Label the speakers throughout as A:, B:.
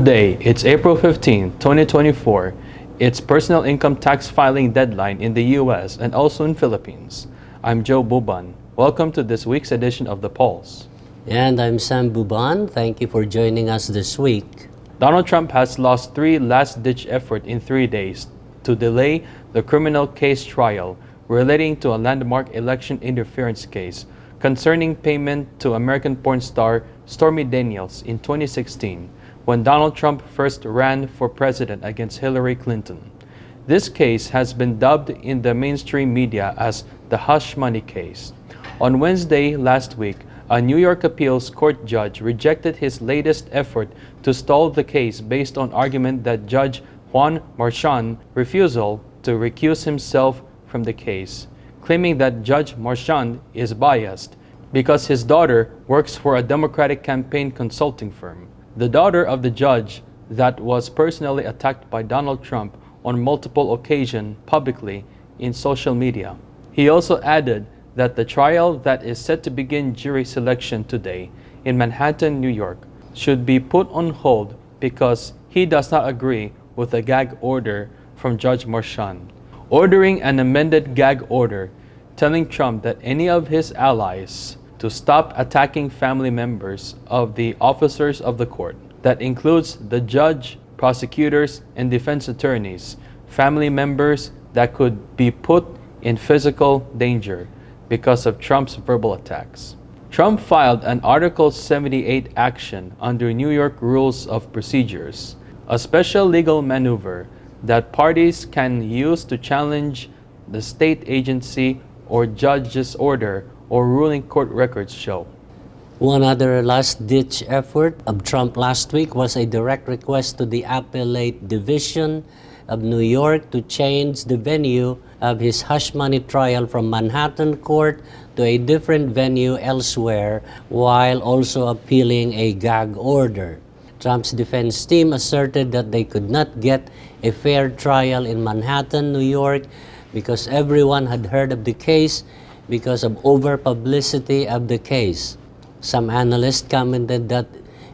A: Good day, it's April 15, 2024. It's personal income tax filing deadline in the US and also in Philippines. I'm Joe Buban. Welcome to this week's edition of The Pulse.
B: And I'm Sam Buban. Thank you for joining us this week.
A: Donald Trump has lost three last-ditch efforts in 3 days to delay the criminal case trial relating to a landmark election interference case concerning payment to American porn star Stormy Daniels in 2016, when Donald Trump first ran for president against Hillary Clinton. This case has been dubbed in the mainstream media as the hush money case. On Wednesday last week, a New York appeals court judge rejected his latest effort to stall the case based on argument that Judge Juan Marchion's refusal to recuse himself from the case, claiming that Judge Marchion is biased because his daughter works for a Democratic campaign consulting firm. The daughter of the judge that was personally attacked by Donald Trump on multiple occasions publicly in social media. He also added that the trial that is set to begin jury selection today in Manhattan, New York, should be put on hold because he does not agree with a gag order from Judge Marchion, ordering an amended gag order telling Trump that any of his allies to stop attacking family members of the officers of the court. That includes the judge, prosecutors, and defense attorneys, family members that could be put in physical danger because of Trump's verbal attacks. Trump filed an Article 78 action under New York Rules of Procedures, a special legal maneuver that parties can use to challenge the state agency or judge's order or ruling court records show.
B: One other last-ditch effort of Trump last week was a direct request to the Appellate Division of New York to change the venue of his hush money trial from Manhattan Court to a different venue elsewhere, while also appealing a gag order. Trump's defense team asserted that they could not get a fair trial in Manhattan, New York, because everyone had heard of the case because of over-publicity of the case. Some analysts commented that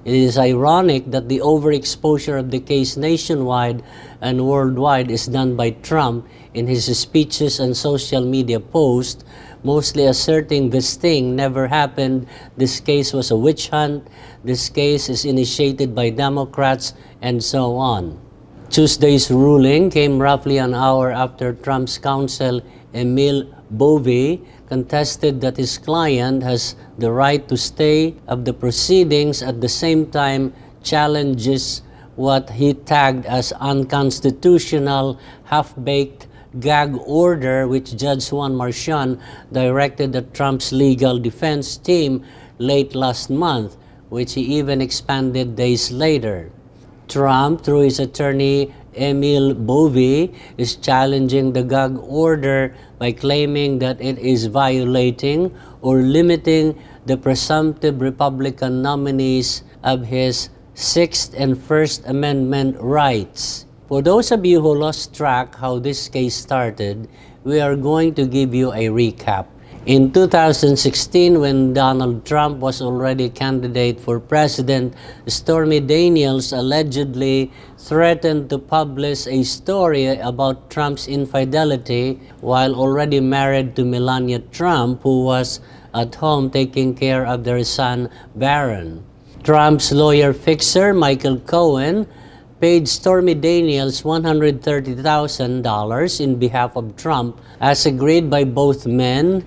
B: it is ironic that the overexposure of the case nationwide and worldwide is done by Trump in his speeches and social media posts, mostly asserting this thing never happened, this case was a witch hunt, this case is initiated by Democrats, and so on. Tuesday's ruling came roughly an hour after Trump's counsel, Ismail Haniyeh, contested that his client has the right to stay of the proceedings, at the same time challenges what he tagged as unconstitutional, half-baked gag order which Judge Juan Marchion directed at Trump's legal defense team late last month, which he even expanded days later. Trump, through his attorney Ismail Haniyeh, is challenging the gag order by claiming that it is violating or limiting the presumptive Republican nominees of his Sixth and First Amendment rights. For those of you who lost track how this case started, we are going to give you a recap. In 2016, when Donald Trump was already candidate for president, Stormy Daniels allegedly threatened to publish a story about Trump's infidelity while already married to Melania Trump, who was at home taking care of their son, Barron. Trump's lawyer fixer, Michael Cohen, paid Stormy Daniels $130,000 in behalf of Trump, as agreed by both men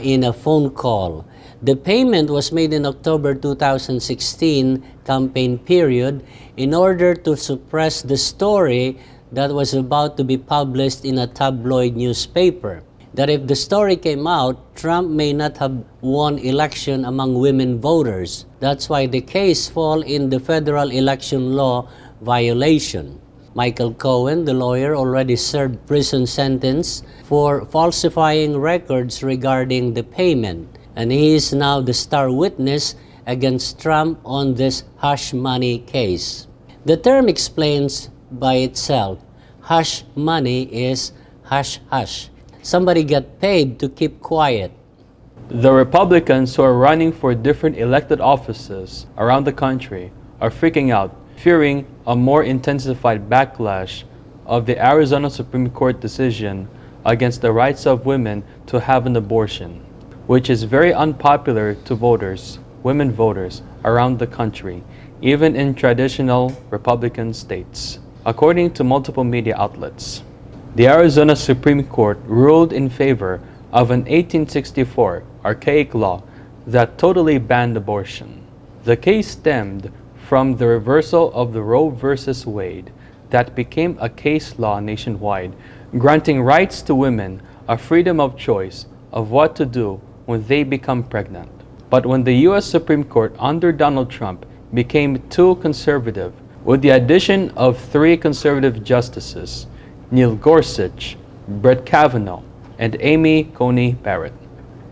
B: in a phone call. The payment was made in October 2016 campaign period in order to suppress the story that was about to be published in a tabloid newspaper, that if the story came out, Trump may not have won election among women voters. That's why the case fall in the federal election law violation. Michael Cohen, the lawyer, already served prison sentence for falsifying records regarding the payment, and he is now the star witness against Trump on this hush money case. The term explains by itself. Hush money is hush hush. Somebody got paid to keep quiet.
A: The Republicans who are running for different elected offices around the country are freaking out fearing a more intensified backlash of the Arizona Supreme Court decision against the rights of women to have an abortion, which is very unpopular to voters, women voters, around the country, even in traditional Republican states. According to multiple media outlets, the Arizona Supreme Court ruled in favor of an 1864 archaic law that totally banned abortion. The case stemmed from the reversal of the Roe v. Wade that became a case law nationwide, granting rights to women a freedom of choice of what to do when they become pregnant. But when the U.S. Supreme Court under Donald Trump became too conservative, with the addition of 3 conservative justices, Neil Gorsuch, Brett Kavanaugh, and Amy Coney Barrett,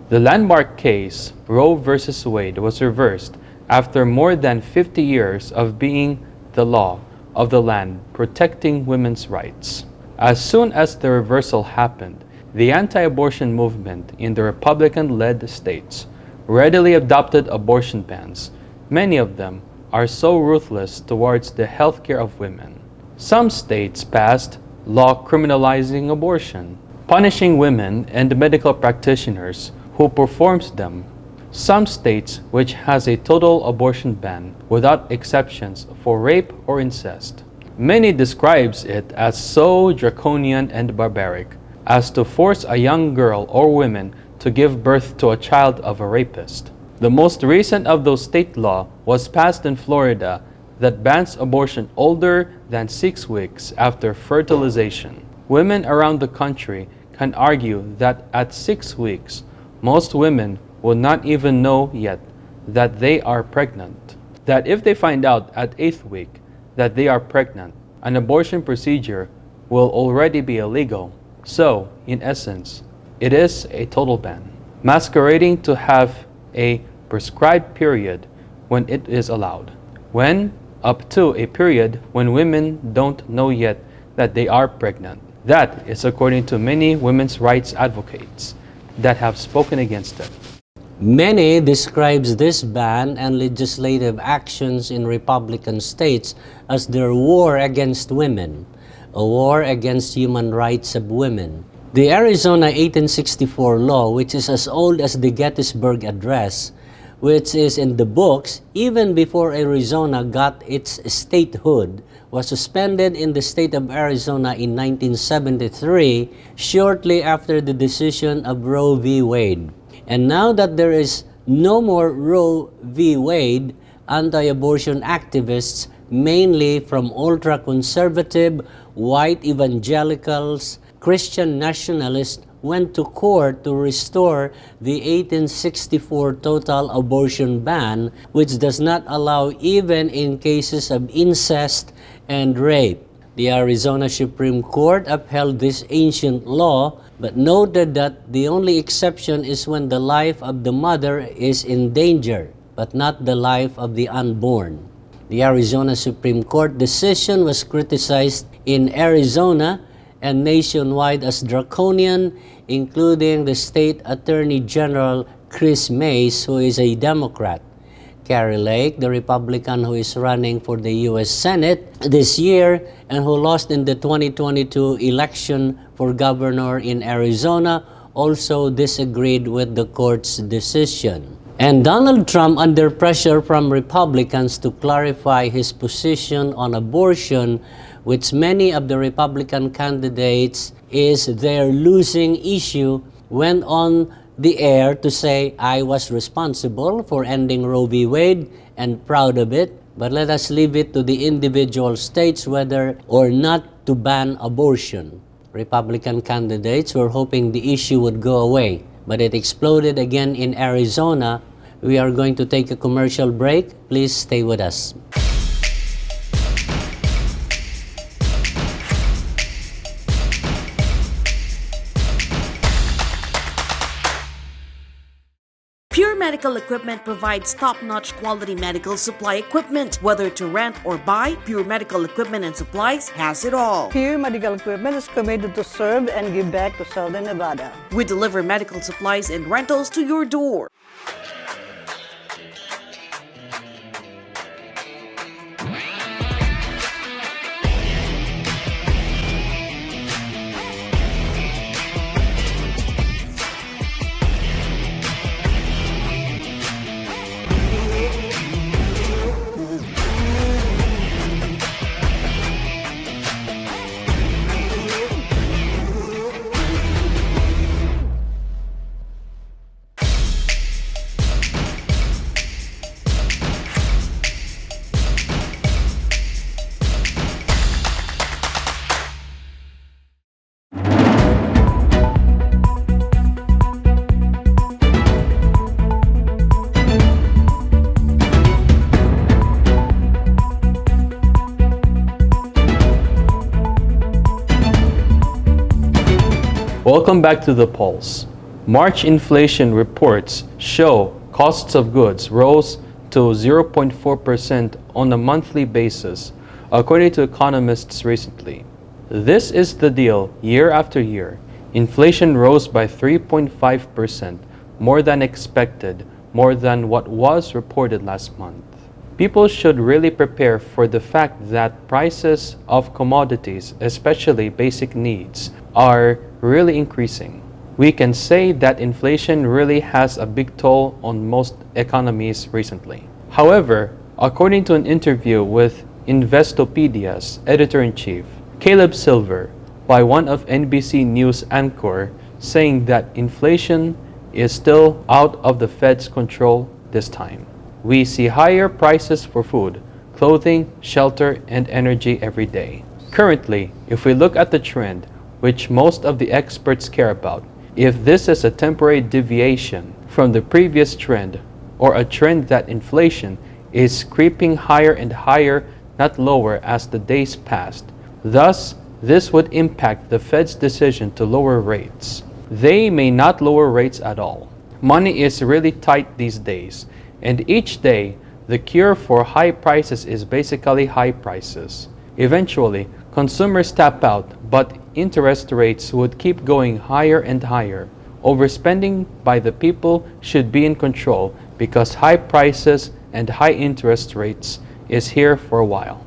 A: the landmark case Roe v. Wade was reversed after more than 50 years of being the law of the land protecting women's rights. As soon as the reversal happened, the anti-abortion movement in the Republican-led states readily adopted abortion bans. Many of them are so ruthless towards the health care of women. Some states passed law criminalizing abortion, punishing women and medical practitioners who performs them. Some states which has a total abortion ban without exceptions for rape or incest. Many describes it as so draconian and barbaric as to force a young girl or woman to give birth to a child of a rapist. The most recent of those state law was passed in Florida that bans abortion older than 6 weeks after fertilization. Women around the country can argue that at 6 weeks, most women will not even know yet that they are pregnant. That if they find out at 8th week that they are pregnant, an abortion procedure will already be illegal. So, in essence, it is a total ban, masquerading to have a prescribed period when it is allowed, when up to a period when women don't know yet that they are pregnant. That is according to many women's rights advocates that have spoken against it.
B: Many describes this ban and legislative actions in Republican states as their war against women, a war against human rights of women. The Arizona 1864 law, which is as old as the Gettysburg Address, which is in the books even before Arizona got its statehood, was suspended in the state of Arizona in 1973, shortly after the decision of Roe v. Wade. And now that there is no more Roe v. Wade, anti-abortion activists, mainly from ultra-conservative, white evangelicals, Christian nationalists, went to court to restore the 1864 total abortion ban, which does not allow even in cases of incest and rape. The Arizona Supreme Court upheld this ancient law, but noted that the only exception is when the life of the mother is in danger, but not the life of the unborn. The Arizona Supreme Court decision was criticized in Arizona and nationwide as draconian, including the state attorney general Chris Mays, who is a Democrat, Kari Lake, the Republican who is running for the U.S. Senate this year and who lost in the 2022 election for governor in Arizona, also disagreed with the court's decision. And Donald Trump, under pressure from Republicans to clarify his position on abortion, which many of the Republican candidates is their losing issue, went on the air to say, I was responsible for ending Roe v. Wade and proud of it, but let us leave it to the individual states whether or not to ban abortion. Republican candidates were hoping the issue would go away, but it exploded again in Arizona. We are going to take a commercial break. Please stay with us.
C: Pure Medical Equipment provides top-notch quality medical supply equipment. Whether to rent or buy, Pure Medical Equipment and Supplies has it all.
D: Pure Medical Equipment is committed to serve and give back to Southern Nevada.
C: We deliver medical supplies and rentals to your door.
A: Welcome back to the polls. March inflation reports show costs of goods rose to 0.4% on a monthly basis, according to economists recently. This is the deal year after year. Inflation rose by 3.5%, more than expected, more than what was reported last month. People should really prepare for the fact that prices of commodities, especially basic needs, are really increasing. We can say that inflation really has a big toll on most economies recently. However, according to an interview with Investopedia's editor-in-chief, Caleb Silver, by one of NBC News anchor, saying that inflation is still out of the Fed's control this time. We see higher prices for food, clothing, shelter, and energy every day. Currently, if we look at the trend, which most of the experts care about, if this is a temporary deviation from the previous trend, or a trend that inflation is creeping higher and higher, not lower as the days passed. Thus, this would impact the Fed's decision to lower rates. They may not lower rates at all. Money is really tight these days, and each day, the cure for high prices is basically high prices. Eventually, consumers tap out, but interest rates would keep going higher and higher. Overspending by the people should be in control because high prices and high interest rates is here for a while.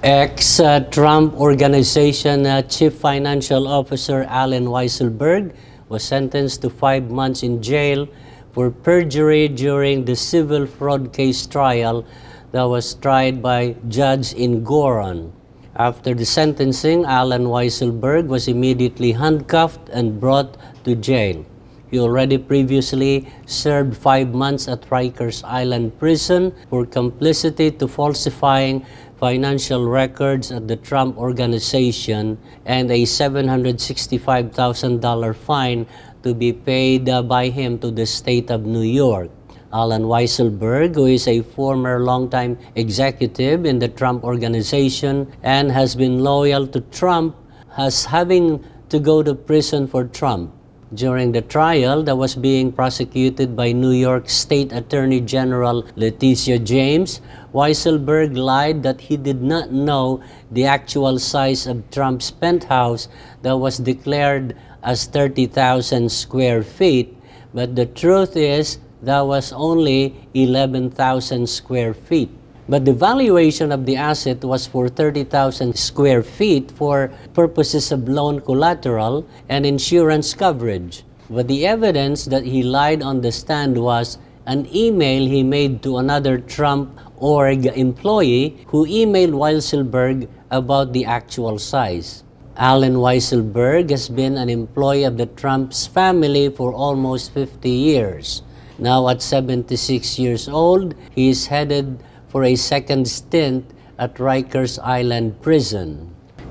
B: Ex-Trump Organization Chief Financial Officer Allen Weisselberg was sentenced to 5 months in jail for perjury during the civil fraud case trial that was tried by Judge in Goron. After the sentencing, Allen Weisselberg was immediately handcuffed and brought to jail. He already previously served 5 months at Rikers Island Prison for complicity to falsifying financial records at the Trump Organization and a $765,000 fine to be paid by him to the state of New York. Allen Weisselberg, who is a former longtime executive in the Trump Organization and has been loyal to Trump, has having to go to prison for Trump. During the trial that was being prosecuted by New York State Attorney General Letitia James, Weisselberg lied that he did not know the actual size of Trump's penthouse that was declared as 30,000 square feet, but the truth is that was only 11,000 square feet. But the valuation of the asset was for 30,000 square feet for purposes of loan collateral and insurance coverage. But the evidence that he lied on the stand was an email he made to another Trump org employee who emailed Weisselberg about the actual size. Allen Weisselberg has been an employee of the Trump's family for almost 50 years. Now at 76 years old, he is headed for a second stint at Rikers Island Prison.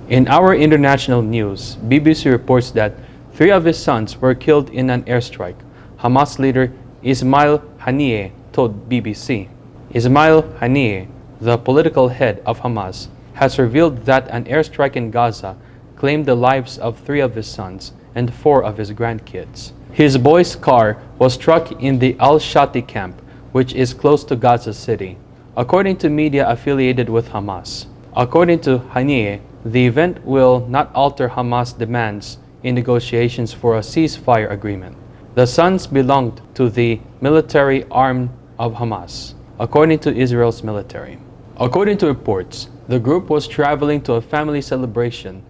A: In our international news, BBC reports that 3 of his sons were killed in an airstrike. Hamas leader Ismail Haniyeh told BBC. Ismail Haniyeh, the political head of Hamas, has revealed that an airstrike in Gaza claimed the lives of 3 of his sons and 4 of his grandkids. His boy's car was struck in the Al-Shati camp, which is close to Gaza City, according to media affiliated with Hamas. According to Haniyeh, the event will not alter Hamas' demands in negotiations for a ceasefire agreement. The sons belonged to the military arm of Hamas, according to Israel's military. According to reports, the group was traveling to a family celebration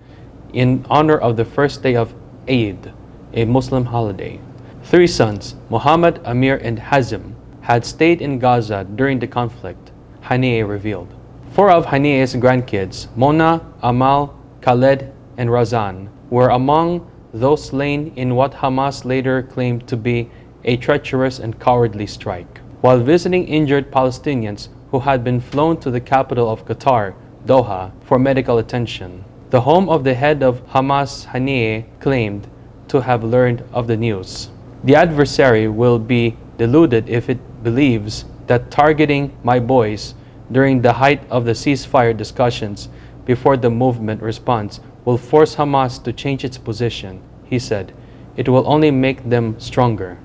A: in honor of the first day of Eid, a Muslim holiday. 3 sons, Muhammad, Amir, and Hazim, had stayed in Gaza during the conflict, Haniyeh revealed. 4 of Haniyeh's grandkids, Mona, Amal, Khaled, and Razan, were among those slain in what Hamas later claimed to be a treacherous and cowardly strike. While visiting injured Palestinians who had been flown to the capital of Qatar, Doha, for medical attention, the home of the head of Hamas, Haniyeh, claimed to have learned of the news. The adversary will be deluded if it believes that targeting my boys during the height of the ceasefire discussions before the movement response will force Hamas to change its position, he he said. It will only make them stronger.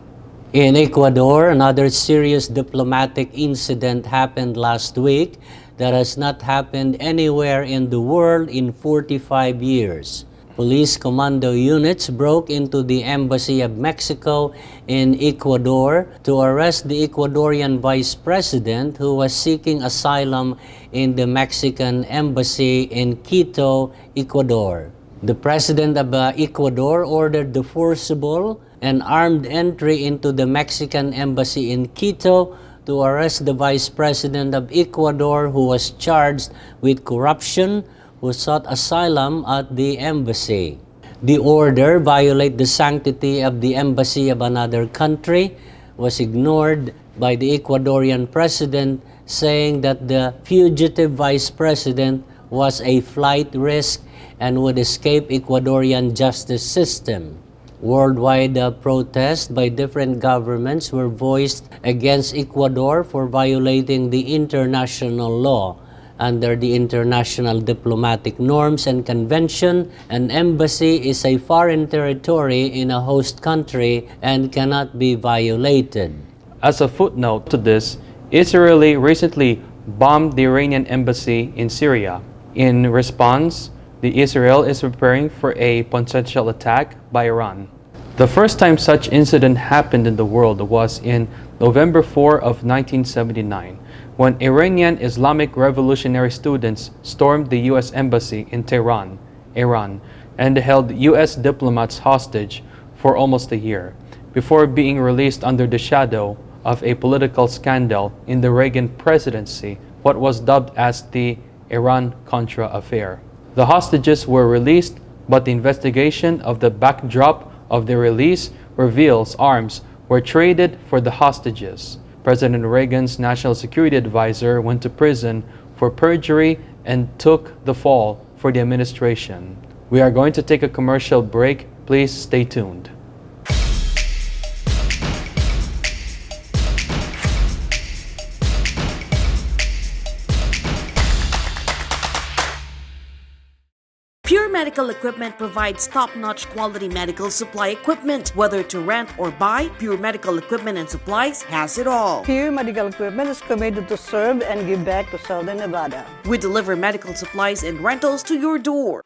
B: In Ecuador, another serious diplomatic incident happened last week that has not happened anywhere in the world in 45 years. Police commando units broke into the Embassy of Mexico in Ecuador to arrest the Ecuadorian Vice President who was seeking asylum in the Mexican Embassy in Quito, Ecuador. The President of Ecuador ordered the forcible and armed entry into the Mexican Embassy in Quito to arrest the Vice President of Ecuador who was charged with corruption, who sought asylum at the embassy. The order violate the sanctity of the embassy of another country was ignored by the Ecuadorian president, saying that the fugitive vice president was a flight risk and would escape Ecuadorian justice system. Worldwide protests by different governments were voiced against Ecuador for violating the international law. Under the international diplomatic norms and convention, an embassy is a foreign territory in a host country and cannot be violated.
A: As a footnote to this, Israel recently bombed the Iranian embassy in Syria. In response, Israel is preparing for a potential attack by Iran. The first time such incident happened in the world was in November 4 of 1979, when Iranian Islamic Revolutionary students stormed the U.S. Embassy in Tehran, Iran, and held U.S. diplomats hostage for almost a year, before being released under the shadow of a political scandal in the Reagan presidency, what was dubbed as the Iran-Contra affair. The hostages were released, but the investigation of the backdrop of the release reveals arms were traded for the hostages. President Reagan's national security advisor went to prison for perjury and took the fall for the administration. We are going to take a commercial break. Please stay tuned.
C: Pure Medical Equipment provides top-notch quality medical supply equipment. Whether to rent or buy, Pure Medical Equipment and Supplies has it all.
D: Pure Medical Equipment is committed to serve and give back to Southern Nevada.
C: We deliver medical supplies and rentals to your door.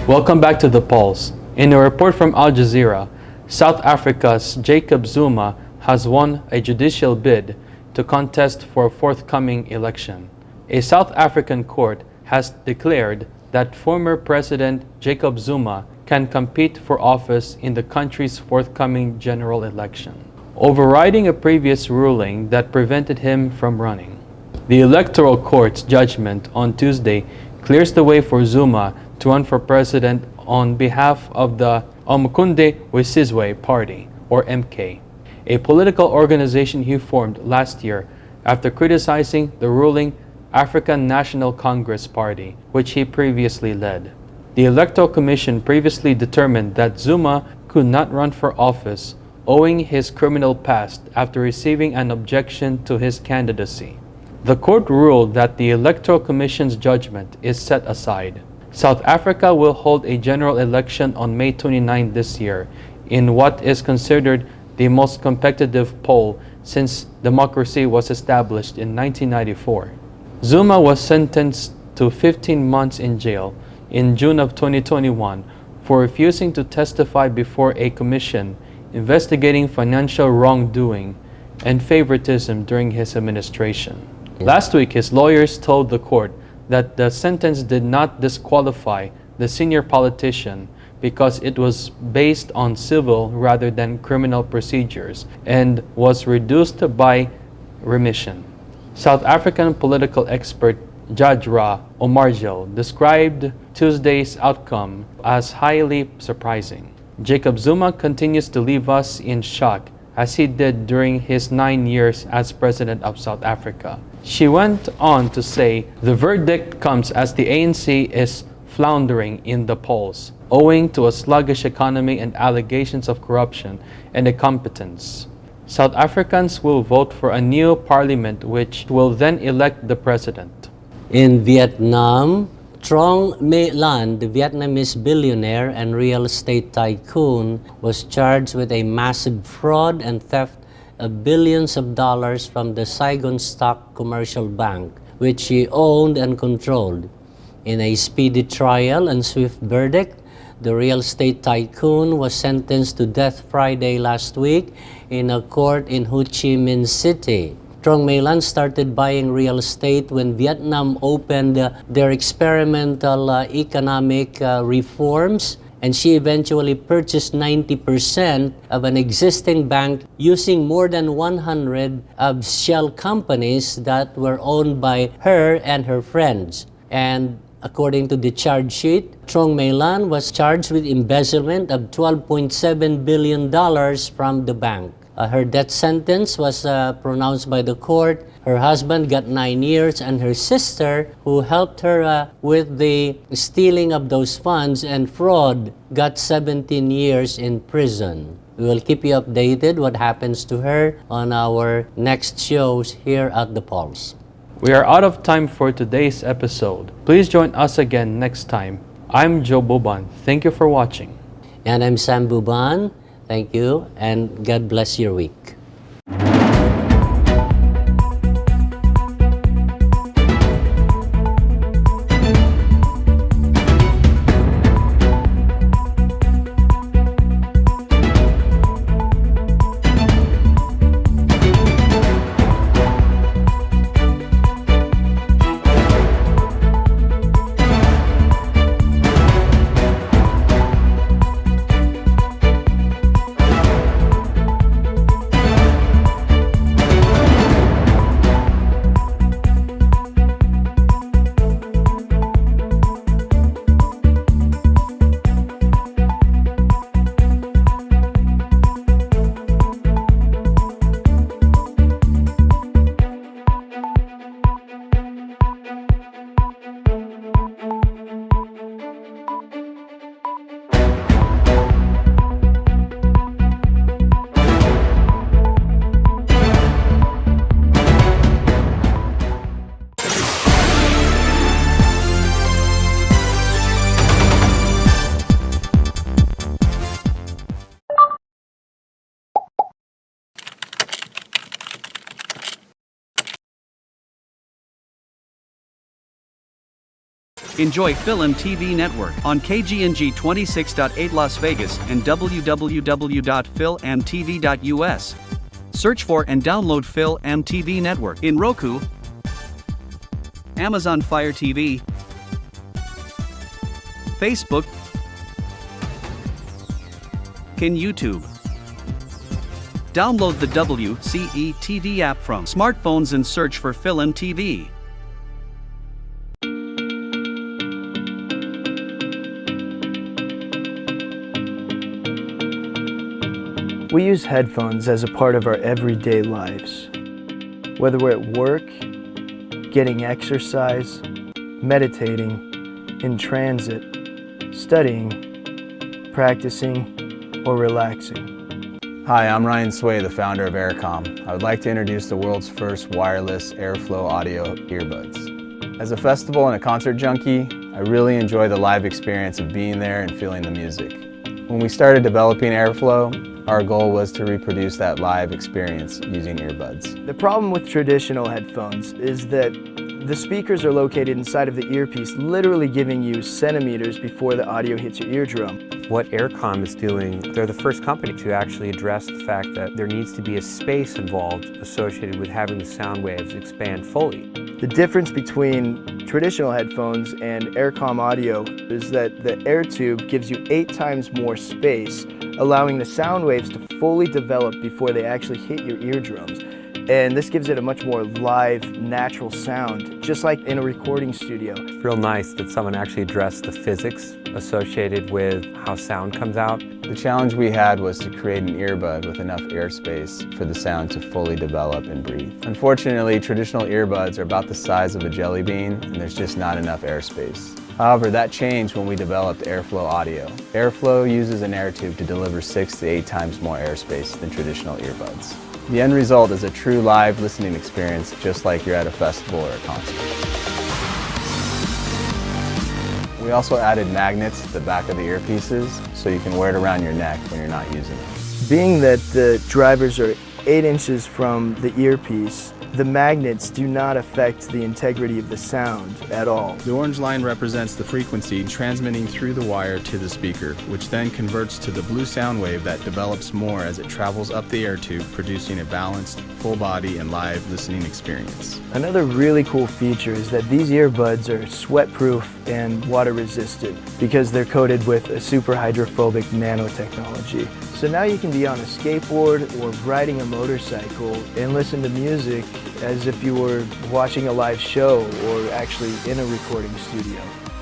A: Welcome back to The Pulse. In a report from Al Jazeera, South Africa's Jacob Zuma has won a judicial bid to contest for a forthcoming election. A South African court has declared that former President Jacob Zuma can compete for office in the country's forthcoming general election, overriding a previous ruling that prevented him from running. The Electoral Court's judgment on Tuesday clears the way for Zuma to run for president on behalf of the Umkhonto weSizwe Party, or MK, a political organization he formed last year after criticizing the ruling African National Congress Party, which he previously led. The Electoral Commission previously determined that Zuma could not run for office owing his criminal past after receiving an objection to his candidacy. The court ruled that the Electoral Commission's judgment is set aside. South Africa will hold a general election on May 29 this year in what is considered the most competitive poll since democracy was established in 1994. Zuma was sentenced to 15 months in jail in June of 2021 for refusing to testify before a commission investigating financial wrongdoing and favoritism during his administration. Last week, his lawyers told the court that the sentence did not disqualify the senior politician because it was based on civil rather than criminal procedures and was reduced by remission. South African political expert Jadra Omarjel described Tuesday's outcome as highly surprising. Jacob Zuma continues to leave us in shock, as he did during his 9 years as President of South Africa. She went on to say the verdict comes as the ANC is floundering in the polls, owing to a sluggish economy and allegations of corruption and incompetence. South Africans will vote for a new parliament which will then elect the president.
B: In Vietnam, Trong My Lan, the Vietnamese billionaire and real estate tycoon, was charged with a massive fraud and theft of billions of dollars from the Saigon Stock Commercial Bank, which he owned and controlled. In a speedy trial and swift verdict, the real estate tycoon was sentenced to death Friday last week in a court in Ho Chi Minh City. Trong My Lan started buying real estate when Vietnam opened their experimental economic reforms, and she eventually purchased 90% of an existing bank using more than 100 of shell companies that were owned by her and her friends. And according to the charge sheet, Trong My Lan was charged with embezzlement of $12.7 billion from the bank. Her death sentence was pronounced by the court. Her husband got 9 years, and her sister, who helped her with the stealing of those funds and fraud, got 17 years in prison. We will keep you updated what happens to her on our next shows here at The Pulse.
A: We are out of time for today's episode. Please join us again next time. I'm Joe Buban. Thank you for watching.
B: And I'm Sam Buban. Thank you, and God bless your week.
E: Enjoy FilAmTV Network on KGNG 26.8 Las Vegas and www.filamtv.us. Search for and download FilAmTV Network in Roku, Amazon Fire TV, Facebook, and YouTube. Download the WCE TV app from smartphones and search for FilAmTV.
F: We use headphones as a part of our everyday lives. Whether we're at work, getting exercise, meditating, in transit, studying, practicing, or relaxing.
G: Hi, I'm Ryan Sway, the founder of Aircom. I would like to introduce the world's first wireless airflow audio earbuds. As a festival and a concert junkie, I really enjoy the live experience of being there and feeling the music. When we started developing Airflow, our goal was to reproduce that live experience using earbuds.
F: The problem with traditional headphones is that the speakers are located inside of the earpiece, literally giving you centimeters before the audio hits your eardrum.
H: What Aircom is doing, they're the first company to actually address the fact that there needs to be a space involved associated with having the sound waves expand fully.
F: The difference between traditional headphones and Aircom audio is that the air tube gives you 8 times more space, allowing the sound waves to fully develop before they actually hit your eardrums. And this gives it a much more live, natural sound, just like in a recording studio.
H: It's real nice that someone actually addressed the physics associated with how sound comes out.
G: The challenge we had was to create an earbud with enough airspace for the sound to fully develop and breathe. Unfortunately, traditional earbuds are about the size of a jelly bean, and there's just not enough airspace. However, that changed when we developed Airflow Audio. Airflow uses an air tube to deliver 6 to 8 times more airspace than traditional earbuds. The end result is a true live listening experience, just like you're at a festival or a concert. We also added magnets to the back of the earpieces so you can wear it around your neck when you're not using it.
F: Being that the drivers are 8 inches from the earpiece, the magnets do not affect the integrity of the sound at all.
G: The orange line represents the frequency transmitting through the wire to the speaker, which then converts to the blue sound wave that develops more as it travels up the air tube, producing a balanced, full body and live listening experience.
F: Another really cool feature is that these earbuds are sweat-proof and water-resistant because they're coated with a super hydrophobic nanotechnology. So now you can be on a skateboard or riding a motorcycle and listen to music as if you were watching a live show or actually in a recording studio.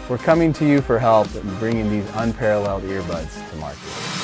G: We're coming to you for help in bringing these unparalleled earbuds to market.